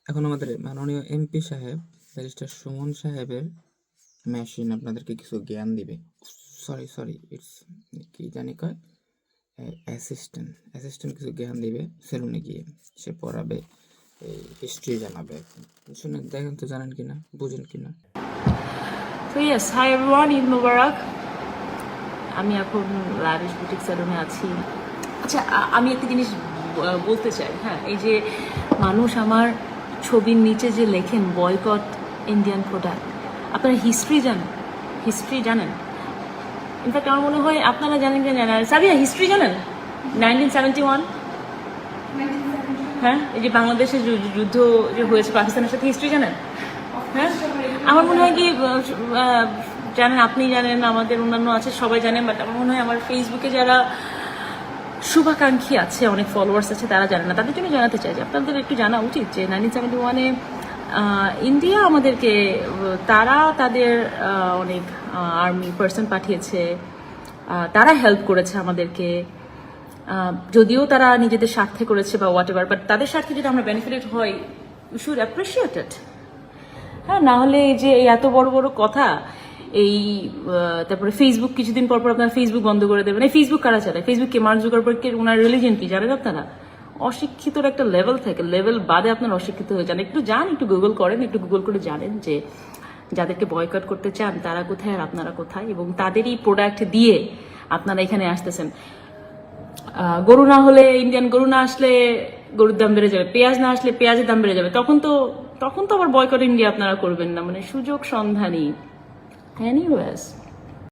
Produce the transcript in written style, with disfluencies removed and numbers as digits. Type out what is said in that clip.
এখন আমাদের মাননীয় এমপি সাহেব ব্যারিস্টার সুমন সাহেবের মেশিন আপনাদেরকে কিছু জ্ঞান দিবে। সরি ইটস কি জানি কয়, অ্যাসিস্ট্যান্ট কিছু জ্ঞান দিবে সেলুনে গিয়ে। সে পড়াবে, এই হিস্ট্রি জানাবে। শুনে দেখেন তো, জানেন কিনা, বুঝেন কিনা। So yes, hi everyone, Eid Mubarak. আমি এখন লাভিশ বুটিক সেলুনে আছি। আচ্ছা, আমি একটা জিনিস বলতে চাই। হ্যাঁ, এই যে মানুষ আমার ছবির নিচে যে লেখেন বয়কট ইন্ডিয়ান প্রোডাক্ট, আপনারা হিস্ট্রি জানেন? ইনফ্যাক্ট আমার মনে হয় আপনারা জানেন কি জানেন, সাবিয়া হিস্ট্রি জানেন? 1971, হ্যাঁ, এই যে বাংলাদেশের যুদ্ধ যে হয়েছে পাকিস্তানের সাথে, হিস্ট্রি জানেন? হ্যাঁ, আমার মনে হয় কি জানেন, আপনি জানেন, আমাদের অন্যান্য আছে, সবাই জানেন, বাট আমার মনে হয় আমার ফেসবুকে যারা শুভাকাঙ্ক্ষী আছে, অনেক ফলোয়ার্স আছে, তারা জানে না। তাদের জন্য জানাতে চাই যে আপনাদের একটু জানা উচিত যে 1971-এ ইন্ডিয়া আমাদেরকে, তারা তাদের অনেক আর্মি পার্সন পাঠিয়েছে, তারা হেল্প করেছে আমাদেরকে। যদিও তারা নিজেদের স্বার্থে করেছে বা হোয়াট এভার, বাট তাদের স্বার্থে যদি আমরা বেনিফিটেড হই, উই শুড অ্যাপ্রিসিয়েট ইট। হ্যাঁ, না হলে এই যে এত বড় বড় কথা, এই তারপরে ফেসবুক কিছুদিন পর আপনারা ফেসবুক বন্ধ করে দেবেন। এই ফেসবুক কারা চালায়? ফেসবুককে মার্ক জুকারবার্গের ওনার রিলিজন কি জানেন আপনারা? অশিক্ষিতর একটা লেভেল থাকে, লেভেল বাদে আপনারা অশিক্ষিত হয়ে যান। একটু গুগল করেন, একটু গুগল করে জানেন যে যাদেরকে বয়কট করতে চান তারা কোথায় আর আপনারা কোথায়, এবং তাদেরই প্রোডাক্ট দিয়ে আপনারা এখানে আসতেছেন। গরু না হলে, ইন্ডিয়ান গরু না আসলে গরুর দাম বেড়ে যাবে, পেঁয়াজ না আসলে পেঁয়াজের দাম বেড়ে যাবে, তখন তো আবার বয়কট ইন্ডিয়া আপনারা করবেন না, মানে সুযোগ সন্ধানী। Anyways.